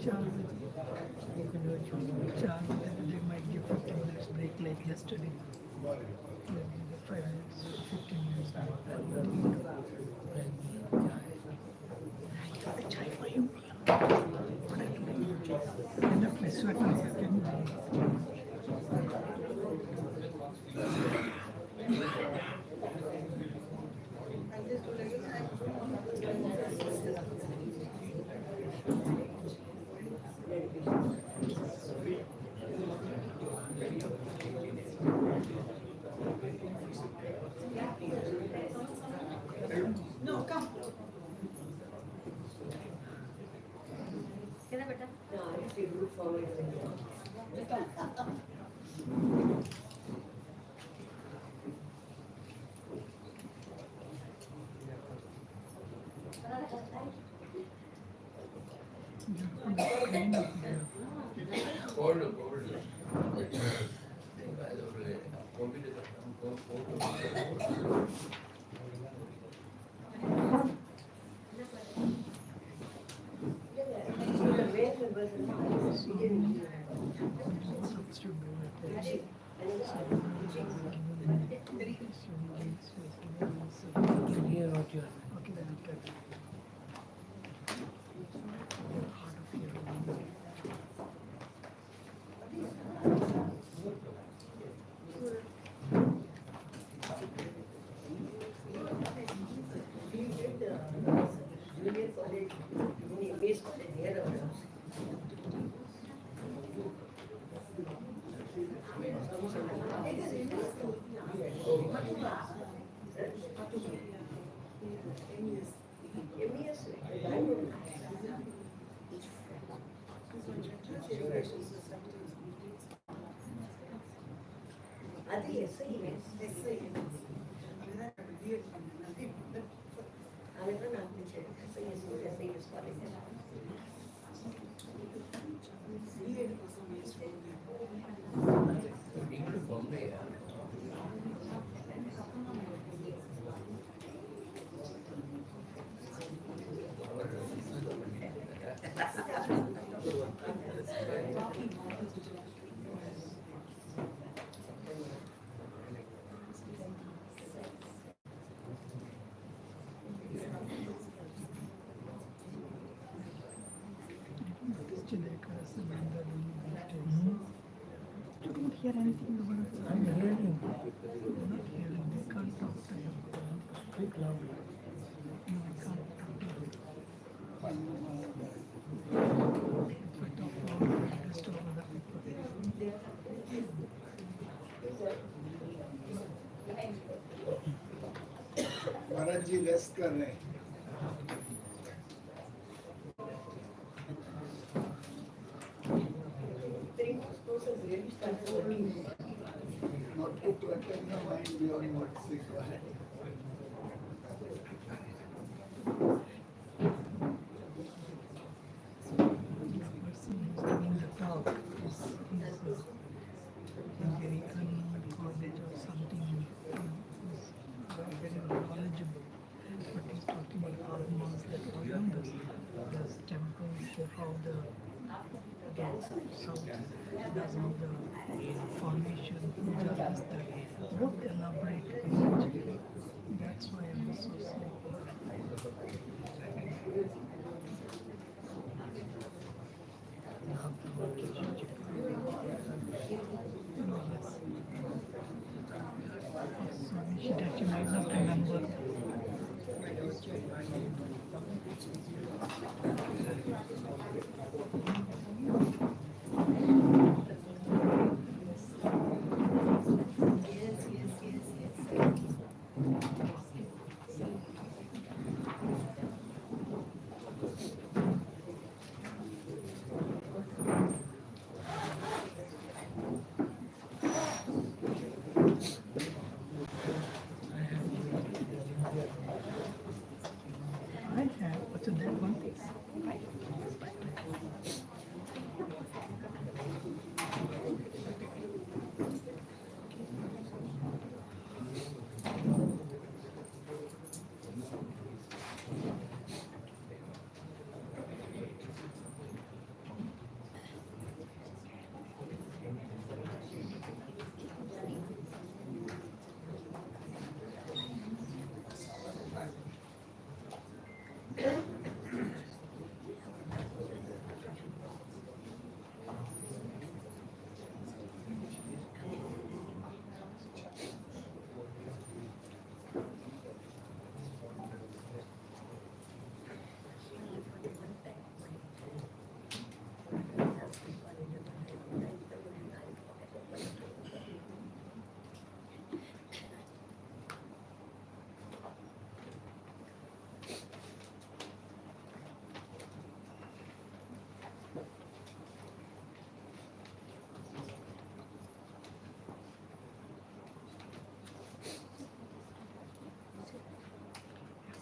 charge they might give 15 minutes break like yesterday. They'll give the 5 minutes, 15 minutes break. Chai for you. End up my sweater. Can you? No, come. Okay, then okay. You don't hear anything about it. I'm hearing. You're not hearing. They can't talk to you. Speak loudly. No, I can't talk to you. If I talk loud, I disturb other people. Maharaj ji rest कर रहे हैं. Not to protect the mind beyond what's required. The person who's giving the talk is very uncoded or something. He's very knowledgeable. But he's talking about hormones that are in the temples, how the sound, that's how the formation, does that. What elaborate energy. That's why I'm so sleepy. Sorry, she might not remember. I have, what's in that one?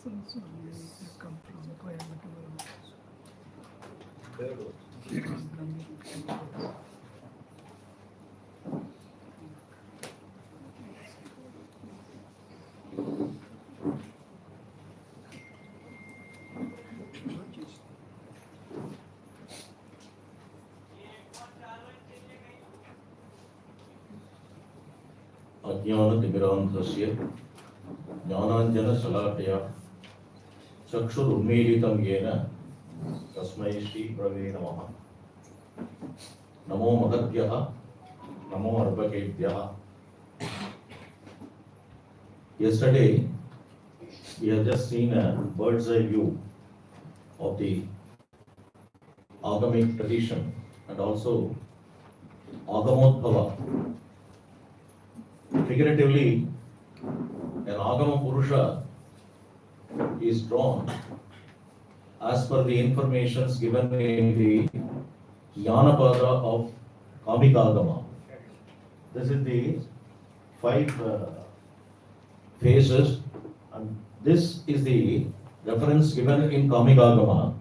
So you come from Coimbatore. अज्ञानतिमिरान्धस्य ज्ञानाञ्जनशलाकया चक्षुरुन्मीलितं येन तस्मै श्रीगुरवे नमः। नमो महद्भ्यः नमो अर्भकेभ्यः। Yesterday we have just seen a bird's eye view of the agamic tradition and also Agamodbhava. Figuratively, an Agama Purusha is drawn as per the informations given in the Jnanapada of Kamika Agama. This is the 5 phases, and this is the reference given in Kamika Agama,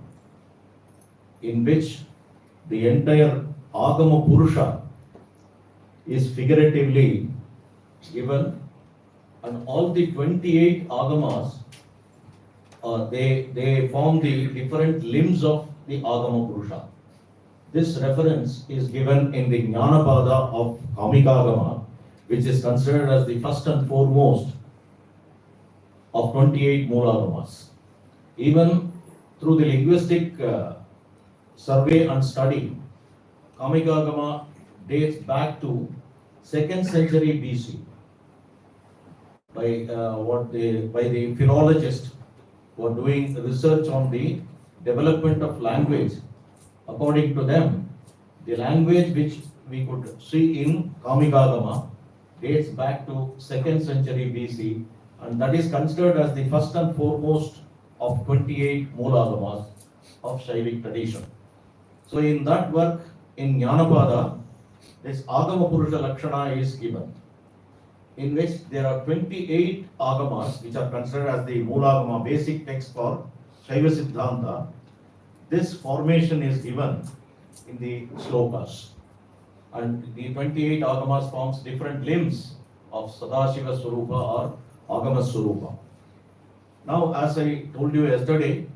in which the entire Agama Purusha is figuratively given, and all the 28 agamas they form the different limbs of the Agama Purusha. This reference is given in the Jnanapada of Kamika Agama, which is considered as the first and foremost of 28 Moolagamas. Even through the linguistic survey and study, Kamika Agama dates back to 2nd century BC. By the philologists who are doing research on the development of language. According to them, the language which we could see in Kamika Agama dates back to 2nd century BC, and that is considered as the first and foremost of 28 Moolagamas of Shaivic tradition. So in that work, in Jnanapada, this Agama Purusha Lakshana is given, in which there are 28 agamas which are considered as the Moolagama, basic text for Shaiva Siddhanta. This formation is given in the slokas, and the 28 agamas forms different limbs of Sadashiva Swarupa or Agama Swarupa. Now, as I told you yesterday,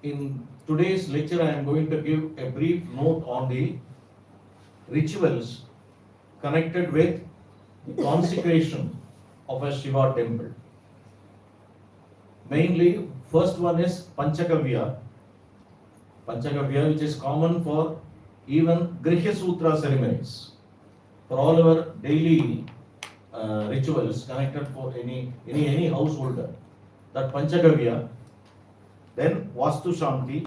in today's lecture I am going to give a brief note on the rituals connected with consecration of a Shiva temple. Mainly, first one is Panchagavya, which is common for even Grihya Sutra ceremonies, for all our daily rituals connected for any householder. That Panchagavya, then Vastu Shanti,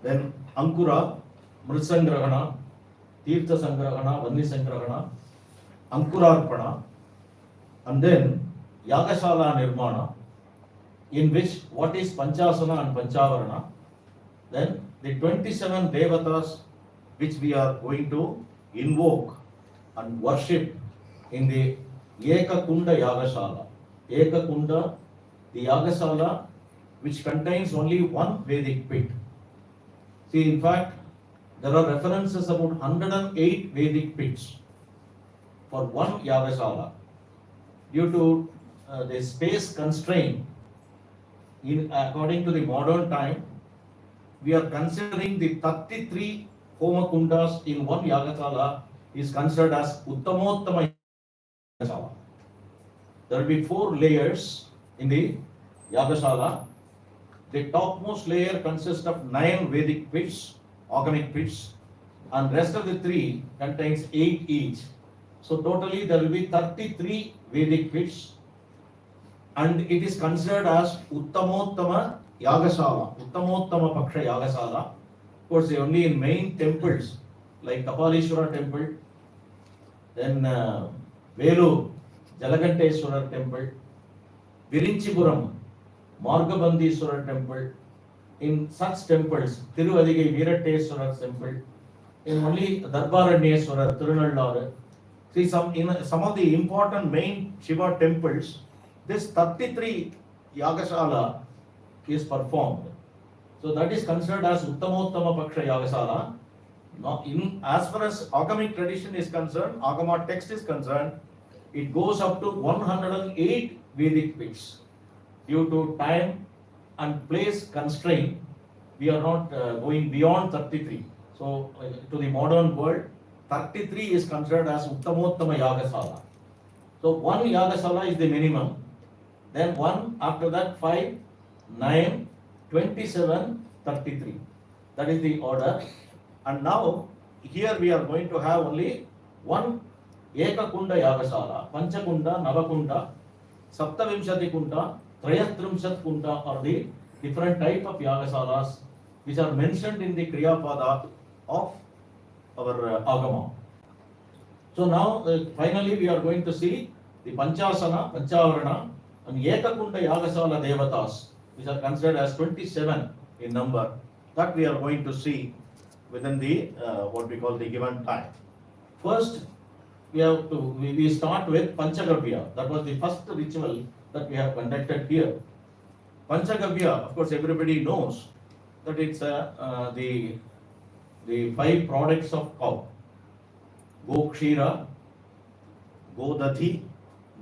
then Ankura, Mritsangrahana, Tirtha Sangrahana, Vanni Sangrahana, Ankurarpana, and then Yagashala Nirmana, in which what is Panchasana and Panchavarana, then the 27 Devatas which we are going to invoke and worship in the Eka Kunda Yagashala. Eka Kunda, the Yagashala which contains only one Vedic pit. See, in fact, there are references about 108 Vedic pits for one Yagashala. Due to the space constraint, according to the modern time, we are considering the 33 Homakundas in one Yagashala is considered as Uttamottama Yagashala. There will be 4 layers in the Yagashala. The topmost layer consists of 9 Vedic pits, organic pits, and rest of the 3 contains 8 each. So totally there will be 33 Vedic pits, and it is considered as Uttamottama Yagasala, Uttamottama Paksha Yagasala. Of course, only in main temples like Kapalishwara temple, then Velu Jalaganteshwara temple, Virinchipuram Margabandiswara temple. In such temples, Tiruvadigai Veeratteswara temple, in only Darbaranyeswara, Tirunallur. See, some of the important main Shiva temples, this 33 Yagasala is performed. So that is considered as Uttamottama Paksha Yagasala. Now, as far as Agamic tradition is concerned, Agama text is concerned, it goes up to 108 Vedic pits. Due to time and place constraint, we are not going beyond 33. So, to the modern world, 33 is considered as Uttamottama Yagasala. So, one Yagasala is the minimum, then 1, after that 5, 9, 27, 33. That is the order. And now, here we are going to have only one Ekakunda Yagasala, Panchakunda, Navakunda, Saptavimshati Kunda, Trayatrimshat Kunda are the different type of Yagasalas which are mentioned in the Kriyapada of our Agama. So now finally we are going to see the Panchasana, Panchavarana and Ekakunda Yagasala Devatas, which are considered as 27 in number, that we are going to see within the what we call the given time. First, we start with Panchagavya. That was the first ritual that we have conducted here. Panchagavya, of course, everybody knows that it's the 5 products of cow: Gokshira, Godati,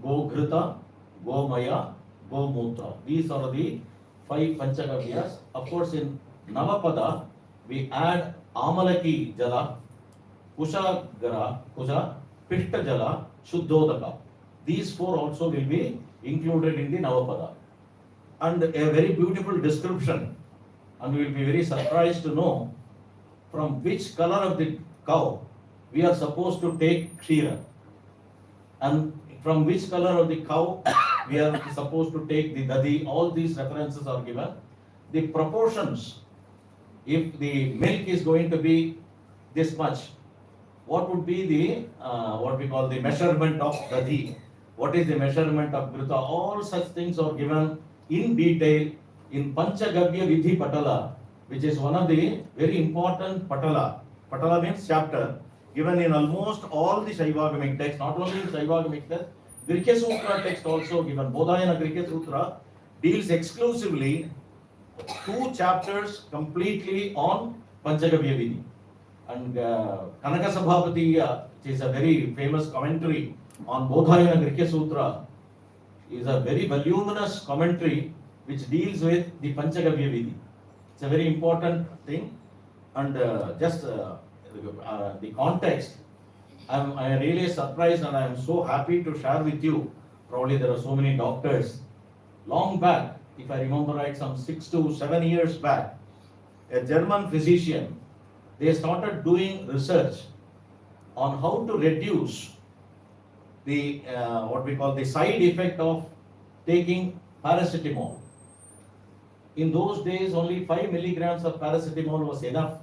Goghrita, Gomaya, Gomutra. These are the 5 Panchagavyas. Of course, in Navapada, we add Amalaki Jala, Kusha, Pishta Jala, Shuddhodaka. These 4 also will be included in the Navapada. And a very beautiful description, and we will be very surprised to know from which color of the cow we are supposed to take Kshira, and from which color of the cow we are supposed to take the Dadi. All these references are given. The proportions, if the milk is going to be this much, what would be the what we call the measurement of Dadi? What is the measurement of Ghrita? All such things are given in detail in Panchagavya Vidhi Patala, which is one of the very important Patala. Patala means chapter, given in almost all the Shaivagamic texts, not only in Shaivagamic text, Grihya Sutra text also given. Bodhayana Grihya Sutra deals exclusively 2 chapters completely on Panchagavya Vidhi. And Kanaka Sabhapati, which is a very famous commentary on Bodhayana Grihya Sutra, is a very voluminous commentary which deals with the Panchagavya Vidhi. It's a very important thing. And just the context, I am really surprised and I am so happy to share with you. Probably there are so many doctors. Long back, if I remember right, some 6 to 7 years back, a German physician, they started doing research on how to reduce the what we call the side effect of taking paracetamol. In those days, only 5 milligrams of paracetamol was enough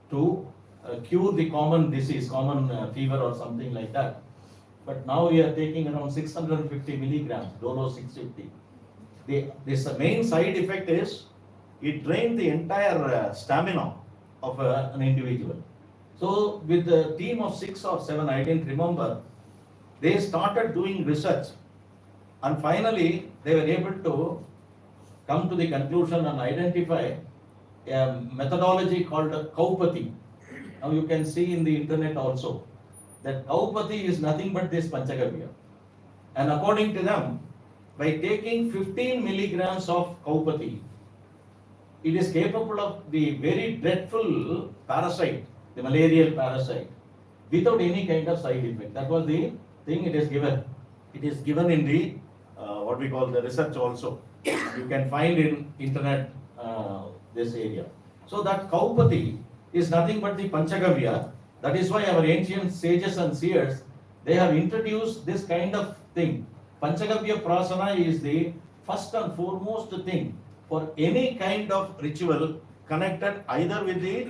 to cure the common disease, common fever or something like that. But now we are taking around 650 milligrams, Dolo 650. This main side effect is it drains the entire stamina of an individual. So with the team of 6 or 7, I didn't remember, they started doing research and finally they were able to come to the conclusion and identify a methodology called Kaupati. Now you can see in the internet also that Kaupati is nothing but this Panchagavya. And according to them, by taking 15 milligrams of Kaupati, it is capable of the very dreadful parasite, the malarial parasite, without any kind of side effect. That was the thing it is given. It is given in the what we call the research also. You can find in internet this area. So that Kaupati is nothing but the Panchagavya. That is why our ancient sages and seers, they have introduced this kind of thing. Panchagavya Prasana is the first and foremost thing for any kind of ritual connected either with the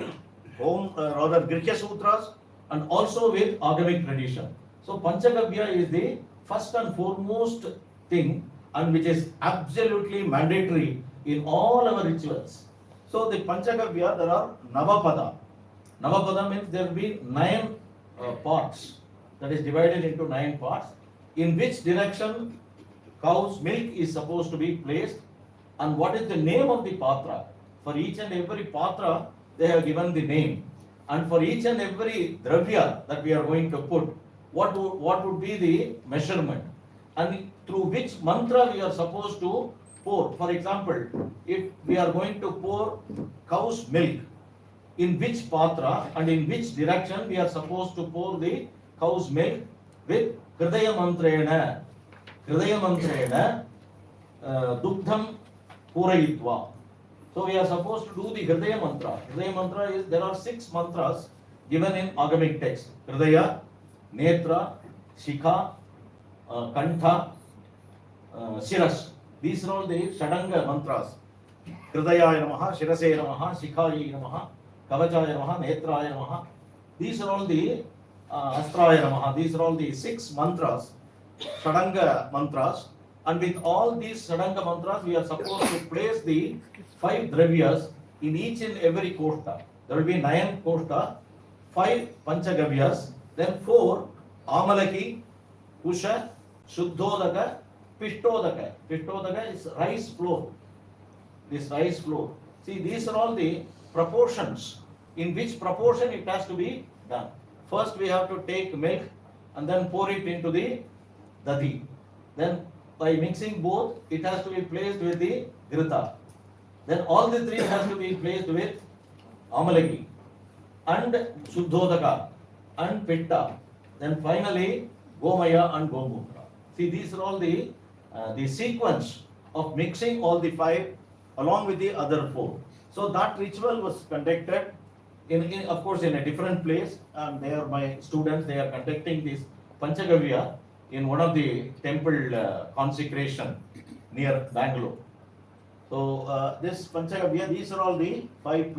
home, rather Grihya Sutras and also with Agamic tradition. So Panchagavya is the first and foremost thing and which is absolutely mandatory in all our rituals. So the Panchagavya, there are Navapada. Navapada means there will be 9 parts, that is divided into 9 parts. In which direction cow's milk is supposed to be placed and what is the name of the patra. For each and every patra, they have given the name. And for each and every dravya that we are going to put, what would be the measurement and through which mantra we are supposed to pour. For example, if we are going to pour cow's milk, in which patra and in which direction we are supposed to pour the cow's milk with Hridaya Mantrena, Dugdham Purayitva. So we are supposed to do the Hridaya Mantra. Hridaya Mantra is, there are 6 mantras given in Agamic text. Hridaya, Netra, Shikha, Kantha, Shiras. These are all the Shadanga mantras. Hridayaya Namaha, Shirase Namaha, Shikhayi Namaha, Kavachaya Namaha, Netraya Namaha. These are all the Astraya Namaha. These are all the 6 mantras, Shadanga mantras. And with all these Shadanga mantras, we are supposed to place the 5 dravyas in each and every koshta. There will be 9 koshta, 5 Panchagavyas, then 4 Amalaki, Kusha, Shuddhodaka, Pishtodaka. Pishtodaka is rice flour. This rice flour. See, these are all the proportions. In which proportion it has to be done. First we have to take milk and then pour it into the dadi. Then by mixing both, it has to be placed with the grita. Then all the 3 has to be placed with Amalaki and Shuddhodaka and Pitta. Then finally Gomaya and Gomutra. See, these are all the sequence of mixing all the 5 along with the other 4. So that ritual was conducted of course in a different place, and they are my students. They are conducting this Panchagavya in one of the temple consecration near Bangalore. So this Panchagavya, these are all the 5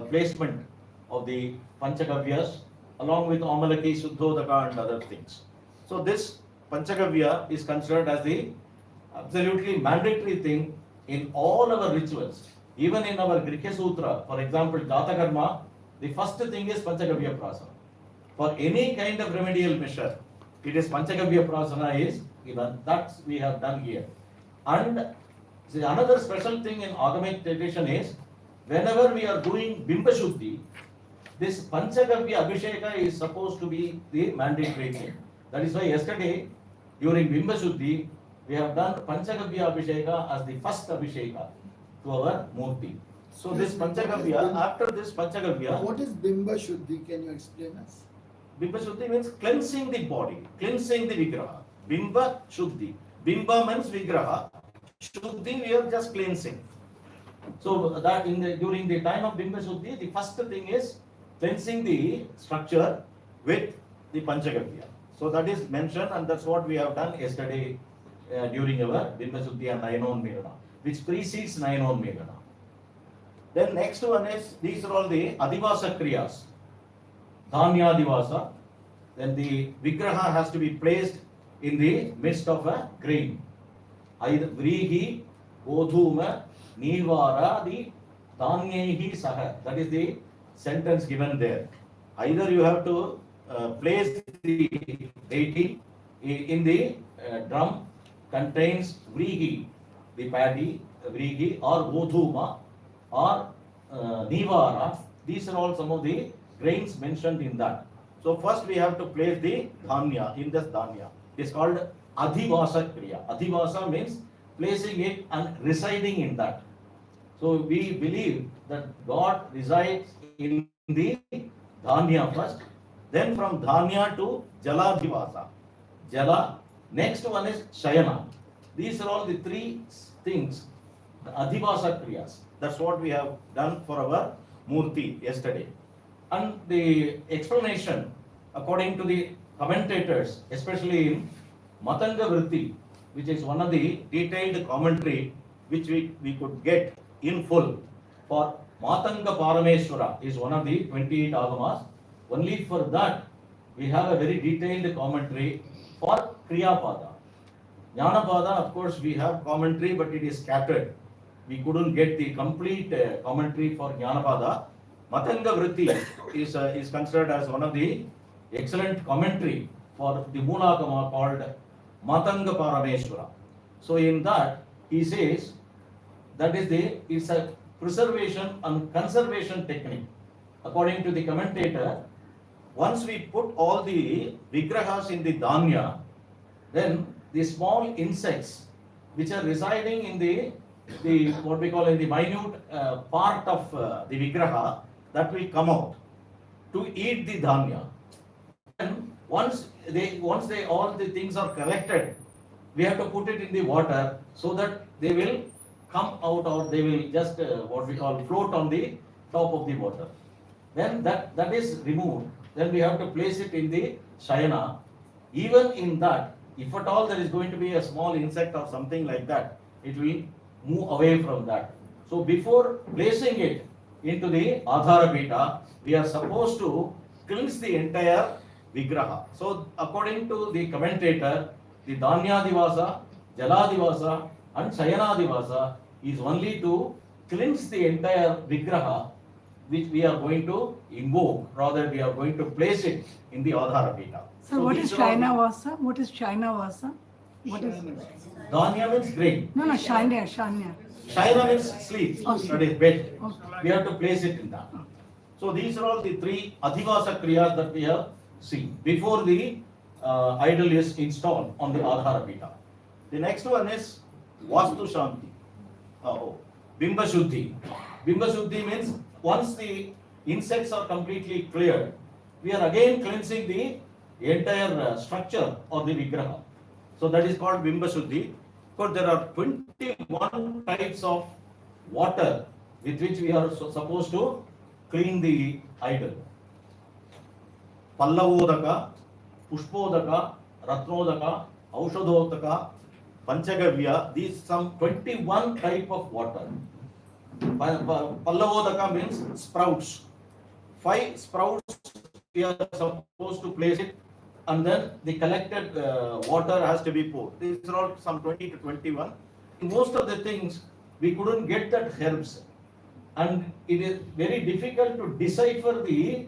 placement of the Panchagavyas along with Amalaki, Shuddhodaka and other things. So this Panchagavya is considered as the absolutely mandatory thing in all our rituals. Even in our Grihya Sutra, for example, Jata Karma, the first thing is Panchagavya Prasana. For any kind of remedial measure, it is Panchagavya Prasana is given. That we have done here. And another special thing in Agamic tradition is, whenever we are doing Bimba Shuddhi, this Panchagavya Abhisheka is supposed to be the mandatory thing. That is why yesterday, during Bimba Shuddhi, we have done Panchagavya Abhisheka as the first Abhisheka to our Murti. So this Panchagavya, after this Panchagavya... What is Bimba Shuddhi? Can you explain us? Bimba Shuddhi means cleansing the body, cleansing the Vigraha. Bimba Shuddhi. Bimba means Vigraha. Shuddhi, we are just cleansing. So that during the time of Bimba Shuddhi, the first thing is cleansing the structure with the Panchagavya. So that is mentioned, and that's what we have done yesterday during our Bimba Shuddhi and Nayanon Megana, which precedes Nayanon Megana. Then next one is, these are all the Adivasa Kriyas. Dhanya Adivasa. Then the Vigraha has to be placed in the midst of a grain. Either Vrihi, Godhuma, Nivara, the Dhanyehi Saha. That is the sentence given there. Either you have to place the deity in the drum contains Vrihi, the paddy, Vrihi, or Godhuma, or Nivara. These are all some of the grains mentioned in that. So first we have to place the Dhanya in this Dhanya. It's called Adhivasa Kriya. Adhivasa means placing it and residing in that. So we believe that God resides in the Dhanya first, then from Dhanya to Jaladhivasa. Jala. Next one is Shayana. These are all the 3 things, the Adhivasa Kriyas. That's what we have done for our Murti yesterday. And the explanation, according to the commentators, especially in Matanga Vritti, which is one of the detailed commentary which we could get in full for Matanga Parameshwara is one of the 28 agamas. Only for that, we have a very detailed commentary for Kriyapada. Jnanapada, of course, we have commentary, but it is scattered. We couldn't get the complete commentary for Jnanapada. Matanga Vritti is considered as one of the excellent commentary for the Moolagama called Matanga Parameshwara. So in that, he says that it's a preservation and conservation technique. According to the commentator, once we put all the vigrahas in the dhanya, then the small insects which are residing in the what we call in the minute part of the vigraha, that will come out to eat the dhanya. And once they all the things are collected, we have to put it in the water so that they will come out, or they will just what we call float on the top of the water. Then that is removed. Then we have to place it in the shayana. Even in that, if at all there is going to be a small insect or something like that, it will move away from that. So before placing it into the Adharapita, we are supposed to cleanse the entire vigraha. So according to the commentator, the Dhanyadivasa, Jaladivasa and Shayanadivasa is only to cleanse the entire vigraha which we are going to invoke, rather we are going to place it in the Adharapita. So what is China Vasa? What is China Vasa? What is Dhanya means grain. no China. Shayana means sleep, Okay. that is bed. Okay. We have to place it in that. So these are all the three Adhivasa Kriyas that we have seen before the idol is installed on the Adharapita. The next one is Vastu Shanti. Bimba Shuddhi. Bimba Shuddhi means once the insects are completely cleared, we are again cleansing the entire structure of the Vigraha. So that is called Bimba Shuddhi. Because there are 21 types of water with which we are supposed to clean the idol. Pallavodaka, Pushpodaka, Ratnodaka, Aushadotaka, Panchagavya, these some 21 type of water. Pallavodaka means sprouts. 5 sprouts we are supposed to place it, and then the collected water has to be poured. These are all some 20 to 21. In most of the things, we couldn't get that herbs, and it is very difficult to decipher the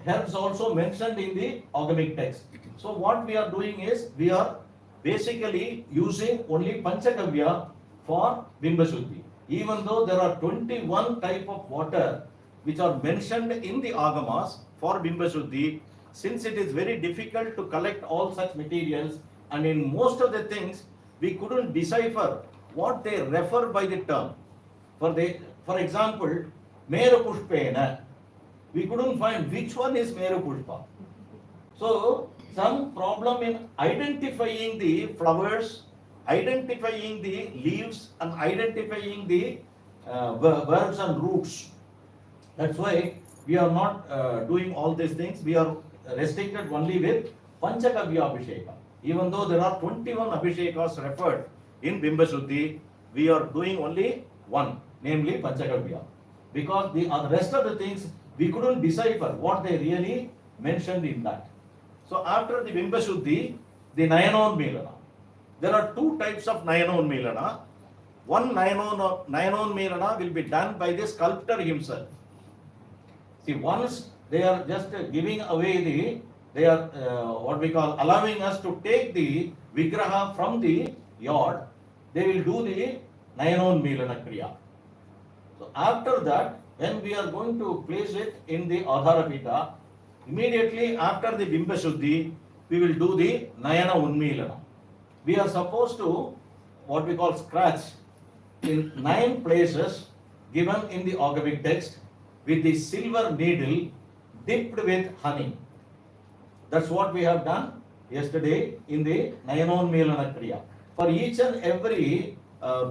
herbs also mentioned in the organic text. So what we are doing is, we are basically using only Panchagavya for Bimba Shuddhi. Even though there are 21 type of water which are mentioned in the Agamas for Bimba Shuddhi, since it is very difficult to collect all such materials, and in most of the things we couldn't decipher what they refer by the term. For example, Meru Pushpena, we couldn't find which one is Meru Pushpa. So some problem in identifying the flowers, identifying the leaves, and identifying the verbs and roots. That's why we are not doing all these things. We are restricted only with Panchagavya Abhisheka. Even though there are 21 Abhishekas referred in Bimba Shuddhi, we are doing only one, namely Panchagavya. Because the rest of the things, we couldn't decipher what they really mentioned in that. So after the Bimba Shuddhi, the Nayanonmilana. There are 2 types of Nayanonmilana. One Nayanonmilana will be done by the sculptor himself. See, once they are just giving away they are what we call allowing us to take the Vigraha from the yard, they will do the Nayanonmilana Kriya. So after that, when we are going to place it in the Adharapita, immediately after the Bimba Shuddhi, we will do the Nayana Unmilana. We are supposed to, what we call scratch, in 9 places given in the Agamic text with the silver needle dipped with honey. That's what we have done yesterday in the Nayanonmilana Kriya. For each and every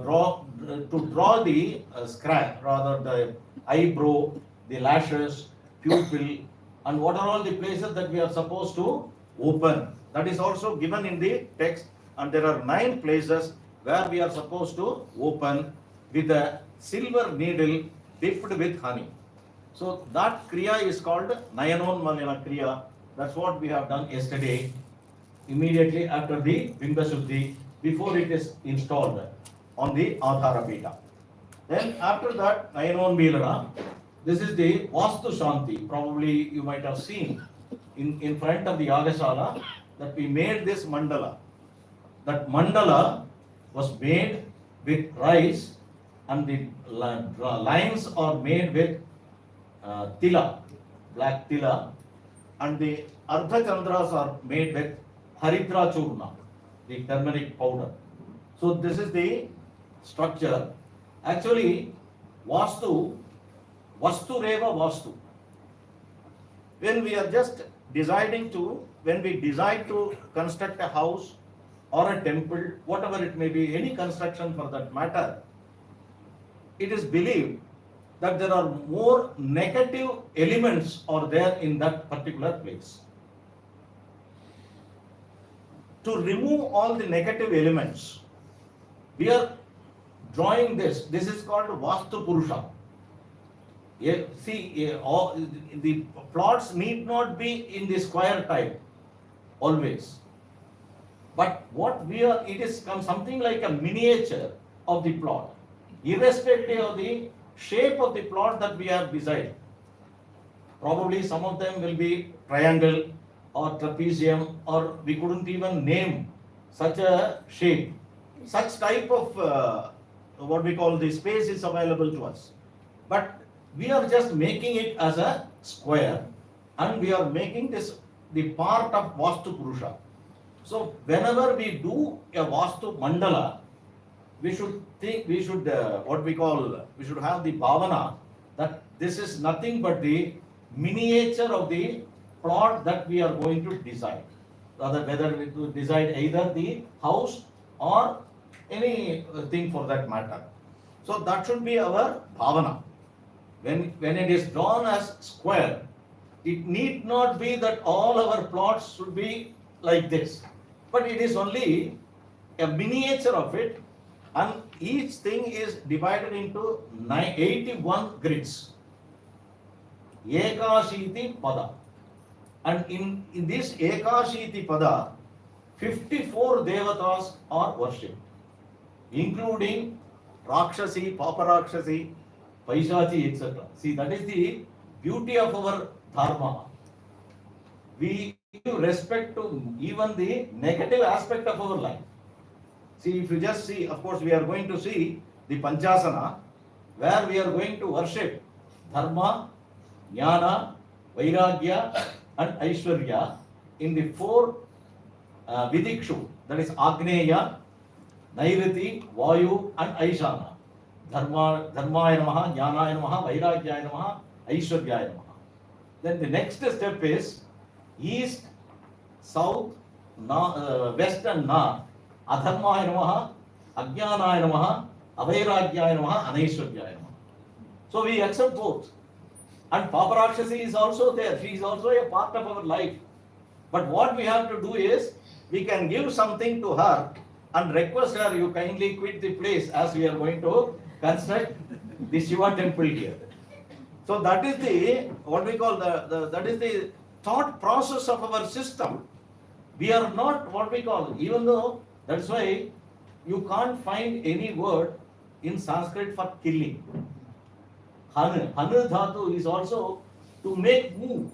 draw the scratch, rather the eyebrow, the lashes, pupil, and what are all the places that we are supposed to open. That is also given in the text, and there are 9 places where we are supposed to open with a silver needle dipped with honey. So that kriya is called Nayanonmalana kriya. That's what we have done yesterday, immediately after the Bimba Shuddhi, before it is installed on the Adhara Pita. Then after that, Nayanonmalana, this is the Vastu Shanti. Probably you might have seen in front of the Yagashala that we made this mandala. That mandala was made with rice, and the lines are made with tila, black tila, and the Ardha Chandras are made with Haridra Churna, the turmeric powder. So this is the structure. Actually, Vastu Reva Vastu. When we are just when we decide to construct a house or a temple, whatever it may be, any construction for that matter, it is believed that there are more negative elements are there in that particular place. To remove all the negative elements, we are drawing this. This is called Vastu Purusha. All the plots need not be in the square type always. But it is something like a miniature of the plot, irrespective of the shape of the plot that we have decided. Probably some of them will be triangle or trapezium, or we couldn't even name such a shape. Such type of what we call the space is available to us. But we are just making it as a square, and we are making this the part of Vastu Purusha. So whenever we do a Vastu Mandala, we should have the bhavana that this is nothing but the miniature of the plot that we are going to design. Rather, whether we to design either the house or anything for that matter. So that should be our bhavana. When it is drawn as square, it need not be that all our plots should be like this, but it is only a miniature of it, and each thing is divided into 81 grids. Ekashiti pada. And in this Ekashiti pada, 54 devatas are worshipped, including Rakshasi, Papa Rakshasi, Paishachi, etc. See, that is the beauty of our dharma. We give respect to even the negative aspect of our life. See, if you just see, of course, we are going to see the Panchasana, where we are going to worship Dharma, Jnana, Vairagya, and Aishwarya in the 4 Vidikshu, that is Agneya, Nairiti, Vayu, and Aishana. Dharmaya Namaha, Jnanaya Namaha, Vairagyaya Namaha, Aishwaryaya Namaha. Then the next step is East, South, West and North. Adharmaya Namaha, Ajnanaya Namaha, Avairagyaya Namaha, Anaishwaryaya Namaha. So we accept both. And Papa Rakshasi is also there. She is also a part of our life. But what we have to do is, we can give something to her and request her, you kindly quit the place, as we are going to construct the Shiva temple here. So that is the, what we call that is the thought process of our system. We are not what we call, even though, that's why you can't find any word in Sanskrit for killing. Hanu dhatu is also to make move,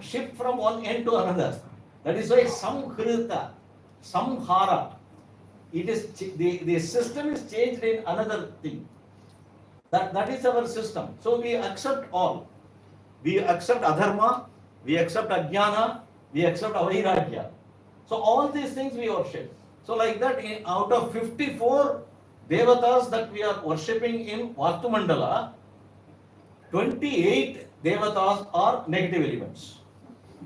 shift from one end to another. That is why samhrita, samhara, it is the system is changed in another thing. That is our system. So we accept all. We accept adharma, we accept ajnana, we accept avairagya. So all these things we worship. So like that, out of 54 devatas that we are worshipping in Vastu Mandala, 28 devatas are negative elements.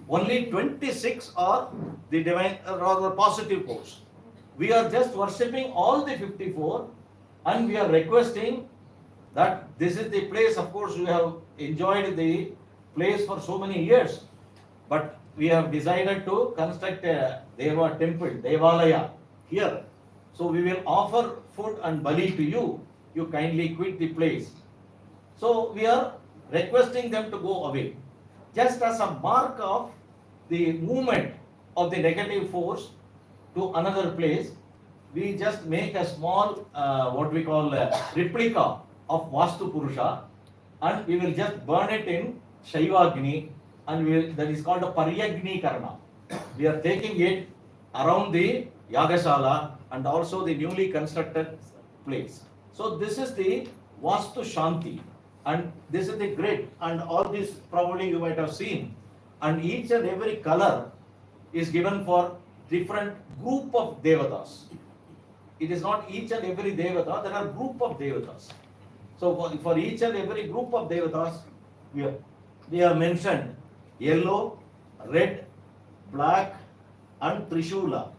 Only 26 are the divine, rather positive force. We are just worshipping all the 54 and we are requesting that this is the place. Of course, we have enjoyed the place for so many years, but we have decided to construct a Deva temple, Devalaya here. So we will offer food and bali to you. You kindly quit the place. So we are requesting them to go away, just as a mark of the movement of the negative force to another place. We just make a small, what we call a replica of Vastu Purusha, and we will just burn it in Shaivagni, and that is called a Paryagni Karna. We are taking it around the Yagashala and also the newly constructed place. So this is the Vastu Shanti, and this is the grid, and all this probably you might have seen, and each and every color is given for different group of devatas. It is not each and every devata, there are group of devatas. So for each and every group of devatas, we have mentioned yellow, red, black, and Trishula.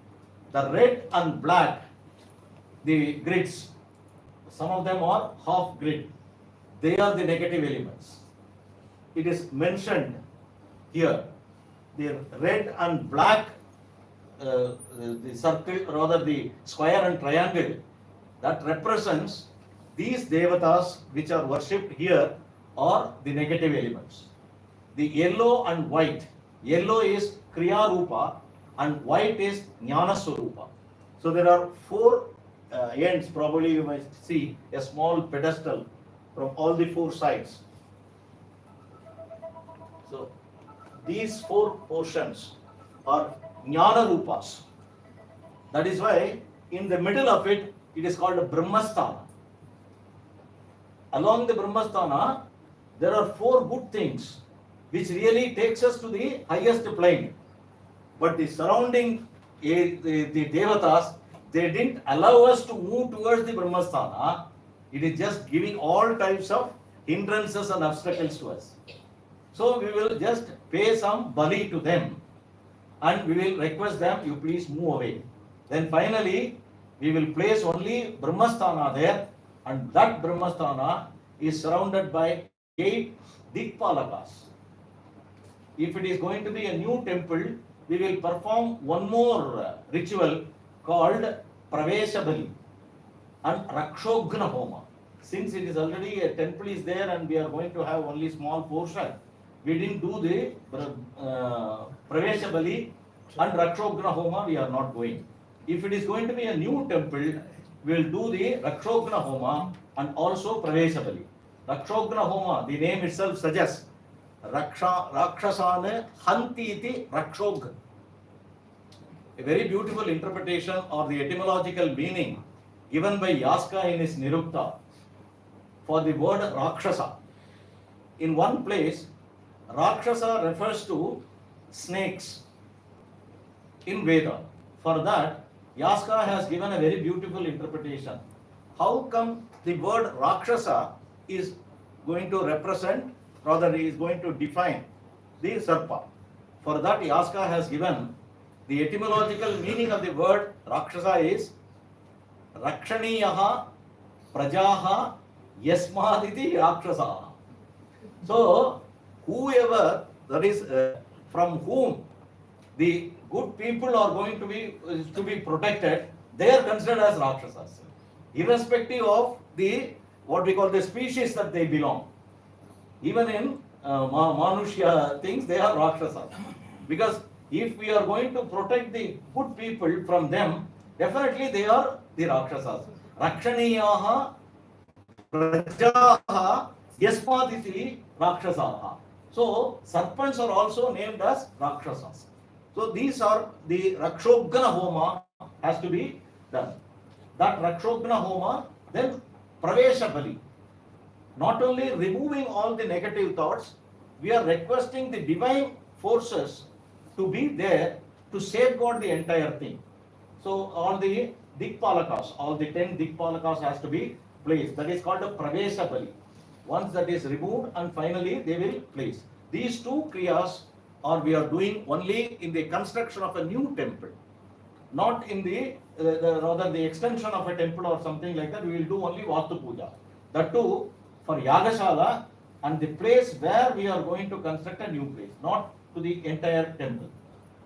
The red and black, the grids, some of them are half grid. They are the negative elements. It is mentioned here. The red and black, the circle, rather the square and triangle, that represents these devatas which are worshipped here are the negative elements. The yellow and white, yellow is Kriya Rupa and white is Jnana Swarupa. So there are four ends, probably you might see a small pedestal from all the four sides. So these four portions are Jnana Rupas. That is why in the middle of it, it is called a Brahmasthana. Along the Brahmasthana, there are four good things which really takes us to the highest plane. But the surrounding, the devatas, they didn't allow us to move towards the Brahmasthana. It is just giving all types of hindrances and obstacles to us. So we will just pay some bali to them, and we will request them, you please move away. Then finally, we will place only Brahmasthana there, and that Brahmasthana is surrounded by 8 Dikpalakas. If it is going to be a new temple, we will perform one more ritual called Pravesha Bali and Rakshogna Homa. Since it is already a temple is there and we are going to have only small portion, we didn't do the Pravesha Bali and Rakshogna Homa, we are not going. If it is going to be a new temple, we will do the Rakshogna Homa and also Pravesha Bali. Rakshogna Homa, the name itself suggests Rakshasane Hantiti Rakshog. A very beautiful interpretation or the etymological meaning given by Yaska in his Nirukta for the word Rakshasa. In one place, Rakshasa refers to snakes in Veda. For that, Yaska has given a very beautiful interpretation. How come the word Rakshasa is going to represent, rather he is going to define the Sarpa? For that, Yaska has given the etymological meaning of the word Rakshasa is Rakshaniyaha Prajaha Yasmaditi Rakshasa. So, whoever, that is from whom the good people are going to be protected, they are considered as Rakshasas, irrespective of the what we call the species that they belong. Even in Manushya things, they are Rakshasas. Because if we are going to protect the good people from them, definitely they are the Rakshasas. Rakshaniyaha Prajaha Yasmaditi Rakshasaha. So, serpents are also named as Rakshasas. So, these are the Rakshogna Homa has to be done. That Rakshogna Homa, then Pravesha Bali. Not only removing all the negative thoughts, we are requesting the divine forces to be there to safeguard the entire thing. So, all the Dikpalakas, all the 10 Dikpalakas has to be placed. That is called a Pravesha Bali. Once that is removed, and finally they will place. These two kriyas we are doing only in the construction of a new temple, not in the rather the extension of a temple or something like that, we will do only Vastu Puja. That too for Yagashala and the place where we are going to construct a new place, not to the entire temple.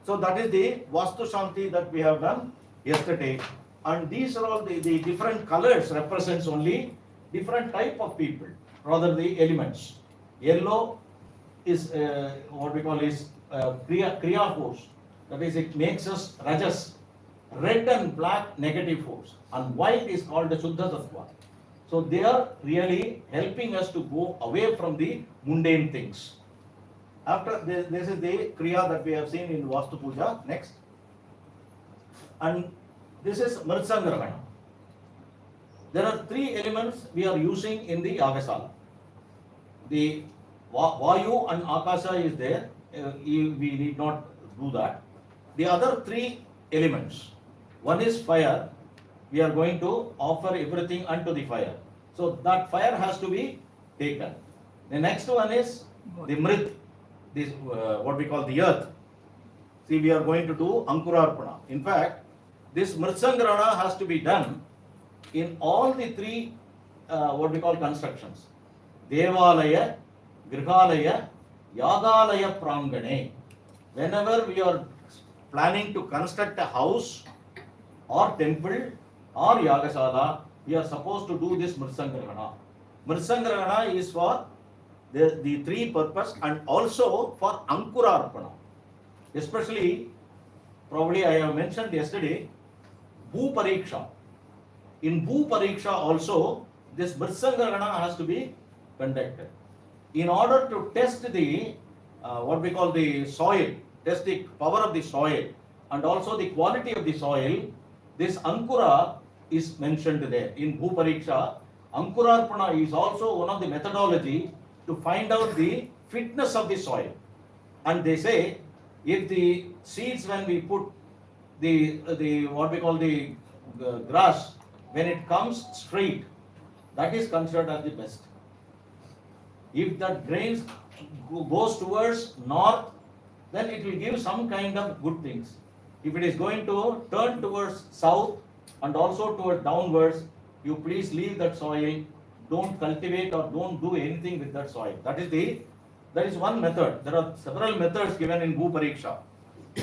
So that is the Vastu Shanti that we have done yesterday. And these are all the different colors represents only different type of people, rather the elements. Yellow is what we call is Kriya force. That is, it makes us Rajas. Red and black negative force. And white is called the Shuddha Tattva. So they are really helping us to go away from the mundane things. After this is the Kriya that we have seen in Vastu Puja. Next. And this is Mritsangrahana. There are three elements we are using in the Yagasala. The Vayu and Akasha is there. We need not do that. The other three elements. One is fire. We are going to offer everything unto the fire. So that fire has to be taken. The next one is the Mrit. This what we call the earth. See, we are going to do Ankurarpana. In fact, this Mritsangrahana has to be done in all the three what we call constructions. Devalaya, Grihalaya, Yagalaya Prangane. Whenever we are planning to construct a house or temple or Yagasala, we are supposed to do this Mritsangrahana. Mritsangrahana is for the three purpose and also for Ankurarpana. Especially, probably I have mentioned yesterday, Bhu Pariksha. In Bhu Pariksha also, this Mritsangrahana has to be conducted. In order to test the what we call the soil, test the power of the soil and also the quality of the soil, this Ankura is mentioned there. In Bhu Pariksha, Ankurarpana is also one of the methodology to find out the fitness of the soil. And they say, if the seeds, when we put the what we call the grass, when it comes straight, that is considered as the best. If that grains goes towards north, then it will give some kind of good things. If it is going to turn towards south and also towards downwards, you please leave that soil. Don't cultivate or don't do anything with that soil. That is one method. There are several methods given in Bhu Pariksha.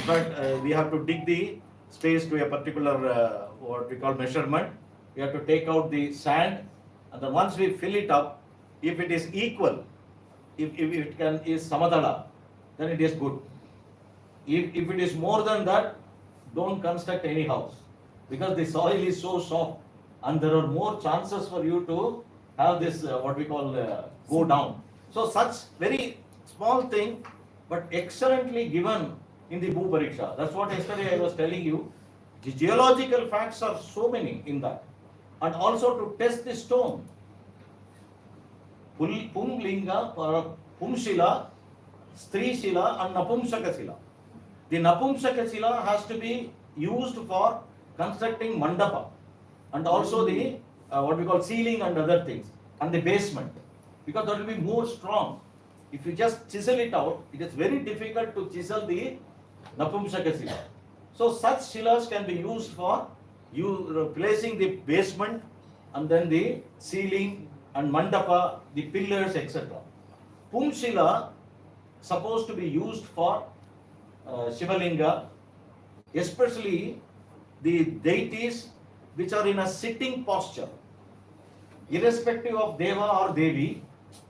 But we have to dig the space to a particular what we call measurement. We have to take out the sand, and then once we fill it up, if it is equal, if it is samadala, then it is good. If it is more than that, don't construct any house, because the soil is so soft and there are more chances for you to have this what we call go down. So such very small thing, but excellently given in the Bhu Pariksha. That's what yesterday I was telling you. The geological facts are so many in that. And also to test the stone. Pumlinga, Pumshila, Strishila and Napumsakasila. The Napumsakasila has to be used for constructing mandapa and also the what we call ceiling and other things and the basement, because that will be more strong. If you just chisel it out, it is very difficult to chisel the Napumsakasila. So such shilas can be used for you replacing the basement and then the ceiling and mandapa, the pillars, etc. Pumshila supposed to be used for Shivalinga, especially the deities which are in a sitting posture. Irrespective of Deva or Devi,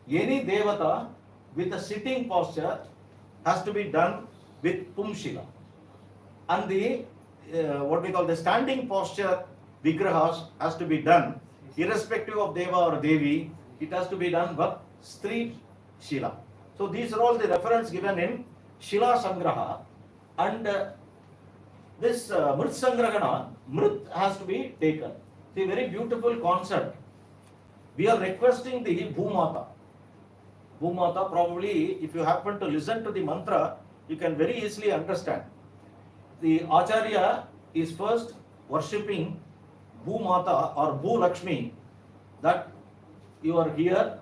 any Devata with a sitting posture has to be done with Pumshila. And the what we call the standing posture Vigrahas has to be done irrespective of Deva or Devi. It has to be done with Stri Shila. So these are all the reference given in Shila Sangraha. And this Mrit Sangrahana, Mrit has to be taken. It's a very beautiful concept. We are requesting the Bhumata. Bhumata, probably if you happen to listen to the mantra, you can very easily understand. The Acharya is first worshipping Bhumata or Bhu Lakshmi, that you are here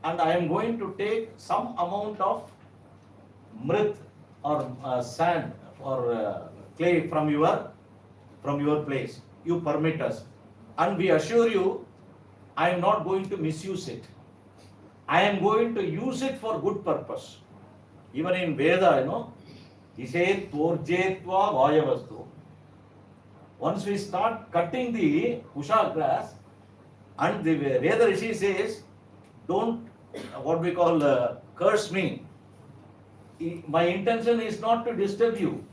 and I am going to take some amount of Mrit or sand or clay from your from your place. You permit us. And we assure you, I am not going to misuse it. I am going to use it for good purpose. Even in Veda, he says, Torjetva Vayavastu. Once we start cutting the Usha grass, and the Veda Rishi says, don't, what we call, curse me. My intention is not to disturb you,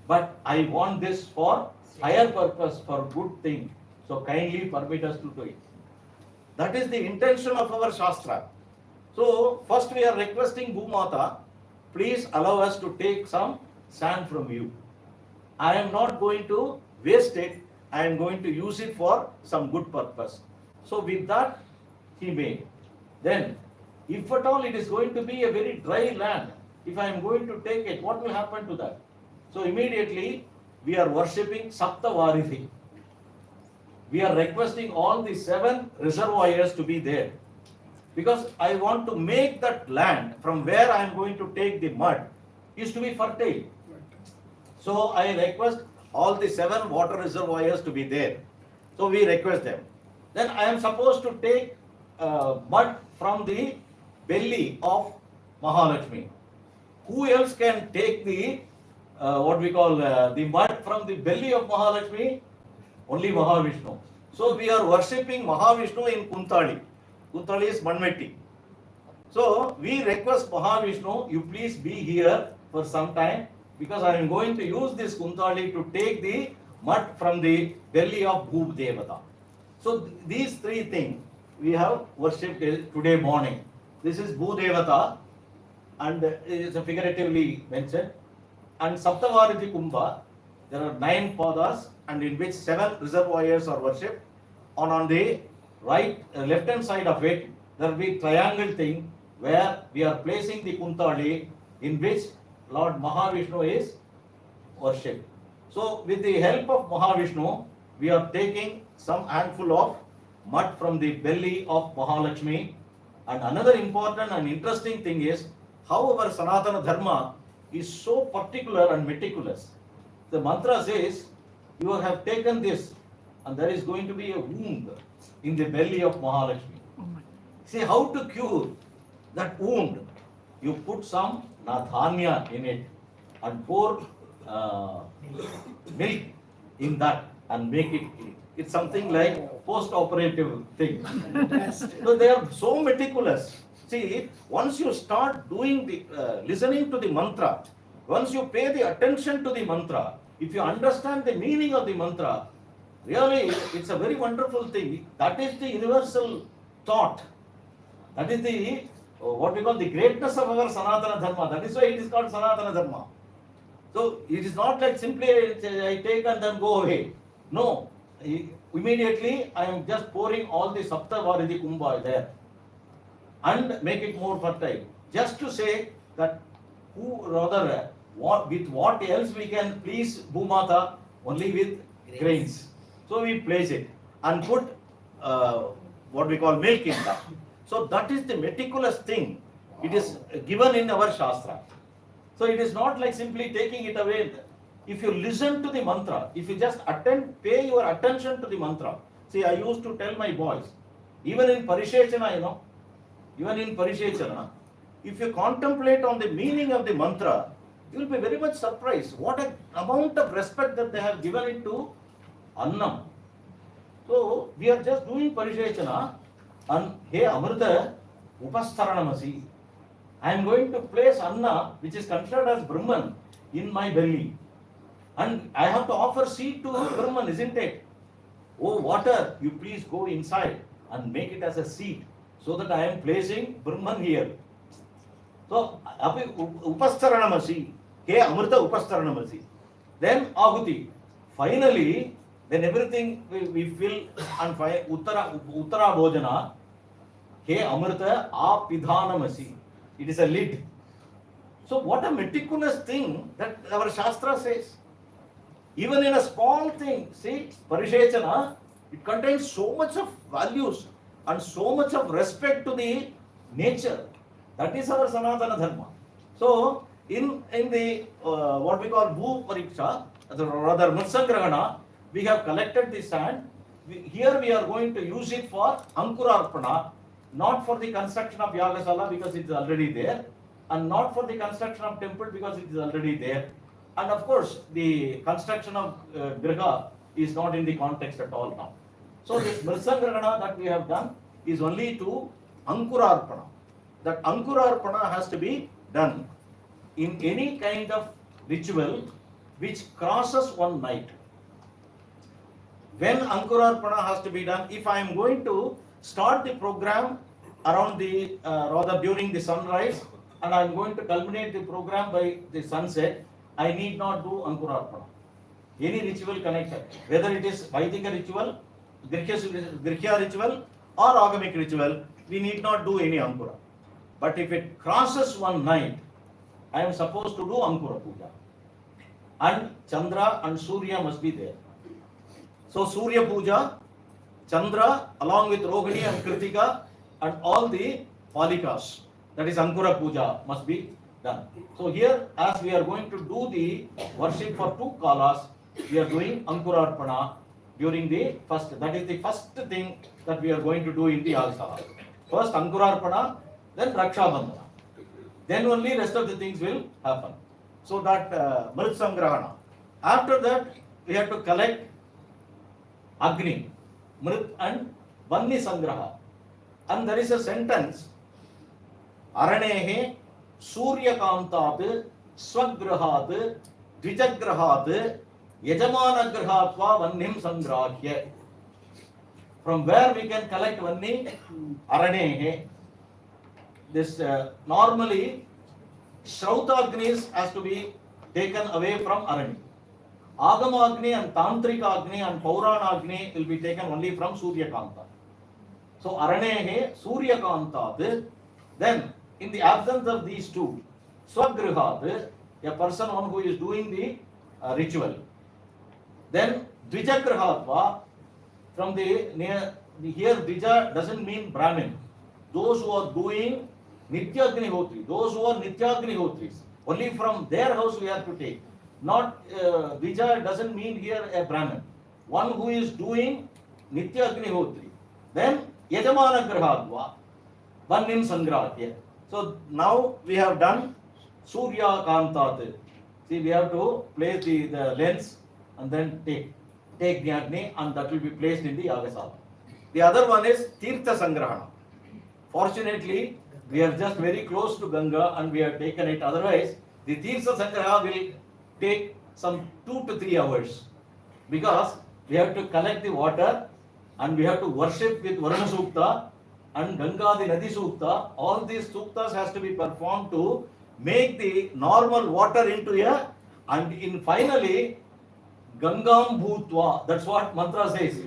but I want this for higher purpose, for good thing. So kindly permit us to do it. That is the intention of our Shastra. So first we are requesting Bhumata, please allow us to take some sand from you. I am not going to waste it, I am going to use it for some good purpose. So with that he made. Then if at all it is going to be a very dry land, if I am going to take it, what will happen to that? So immediately we are worshipping Sapta Varithi. We are requesting all the 7 reservoirs to be there. Because I want to make that land from where I am going to take the mud is to be fertile. So I request all the 7 water reservoirs to be there. So we request them. Then I am supposed to take mud from the belly of Mahalakshmi. Who else can take the the mud from the belly of Mahalakshmi? Only Mahavishnu. So we are worshipping Mahavishnu in Kuntali. Kuntali is Manmetti. So we request Mahavishnu, you please be here for some time, because I am going to use this Kuntali to take the mud from the belly of Bhub Devata. So these 3 things we have worshipped today morning. This is Bhu Devata, and it is figuratively mentioned. And Saptavariti Kumbha, there are 9 padas, and in which 7 reservoirs are worshipped. And on the left hand side of it, there will be triangle thing where we are placing the Kuntali, in which Lord Mahavishnu is worshipped. So with the help of Mahavishnu, we are taking some handful of mud from the belly of Mahalakshmi. And another important and interesting thing is how our Sanatana Dharma is so particular and meticulous. The mantra says, you have taken this, and there is going to be a wound in the belly of Mahalakshmi. See how to cure that wound. You put some nadhanya in it and pour milk in that and make it clean. It's something like post-operative thing. So they are so meticulous. See, once you start doing the listening to the mantra, once you pay the attention to the mantra, if you understand the meaning of the mantra, really it's a very wonderful thing. That is the universal thought. That is the what we call the greatness of our Sanatana Dharma. That is why it is called Sanatana Dharma. So it is not like simply I take and then go away. No. Immediately I am just pouring all the Sapta Varidi Kumbha there and make it more fertile. Just to say that with what else we can please Bhumata? Only with grains. So we place it and put what we call milk in that. So that is the meticulous thing. It is given in our Shastra. So it is not like simply taking it away. If you listen to the mantra, if you just pay your attention to the mantra. See, I used to tell my boys, even in Parishechana, if you contemplate on the meaning of the mantra, you will be very much surprised what an amount of respect that they have given it to Annam. So we are just doing Parishechana, and He Amrita Upastharanamasi. I am going to place Anna, which is considered as Brahman, in my belly. And I have to offer seed to Brahman, isn't it? Oh, water, you please go inside and make it as a seed, so that I am placing Brahman here. So, Upastharanamasi, He Amrita Upastharanamasi. Then Ahuti. Finally, then everything we fill and Uttara Bhojana, He Amrita Apidhanamasi. It is a lid. So what a meticulous thing that our Shastra says. Even in a small thing, see, Parishechana, it contains so much of values and so much of respect to the nature. That is our Sanatana Dharma. So, in the what we call Bhu Pariksha, rather Mutsangrahana, we have collected the sand. Here we are going to use it for Ankurarpana, not for the construction of Yagasala because it is already there, and not for the construction of temple because it is already there. And of course, the construction of Griha is not in the context at all now. So this Mritsangrahana that we have done is only to Ankurarpana. That Ankurarpana has to be done in any kind of ritual which crosses one night. When Ankurarpana has to be done, if I am going to start the program around the, rather during the sunrise, and I am going to culminate the program by the sunset, I need not do Ankurarpana. Any ritual connected, whether it is Vaidika ritual, Grihya ritual, or Agamic ritual, we need not do any Ankura. But if it crosses one night, I am supposed to do Ankura Puja. And Chandra and Surya must be there. So Surya Puja, Chandra along with Rohini and Kritika and all the Palikas, that is Ankura Puja, must be done. So here, as we are going to do the worship for 2 kalas, we are doing Ankurarpana during the first, that is the first thing that we are going to do in the Yagasala. First Ankurarpana, then Raksha Bandhana. Then only rest of the things will happen. So that Mrit Sangrahana. After that, we have to collect Agni, Mrit and Vanni Sangraha. And there is a sentence, Aranehe Suryakantat Swagrahat Dvijagrahat Yajamana Grahatva Vannim Sangrahya. From where we can collect Vanni? Aranehe. This normally Shrautagnis has to be taken away from Arani. Agamagni and Tantrika Agni and Paurana will be taken only from Suryakanta. So Aranehe Suryakantat. Then in the absence of these two, Swagrihat, a person one who is doing the ritual. Then Dvijagrahatva, from the near here Dvija doesn't mean Brahmin. Those who are doing Nityagnihotri, those who are Nityagnihotris, only from their house we have to take. Not Dvija doesn't mean here a Brahmin. One who is doing Nityagnihotri. Then Yajamana Grahadva, Vannim Sangrahya. So now we have done Surya Kantat. See, we have to place the lens and then take the Agni, and that will be placed in the Yagasala. The other one is Tirtha Sangrahana. Fortunately, we are just very close to Ganga and we have taken it. Otherwise, the Tirtha Sangraha will take some 2 to 3 hours because we have to collect the water and we have to worship with Varuna Sukta and Ganga the Nadi Sukta. All these Suktas has to be performed to make the normal water into a, and in finally Gangam Bhutva, that's what mantra says.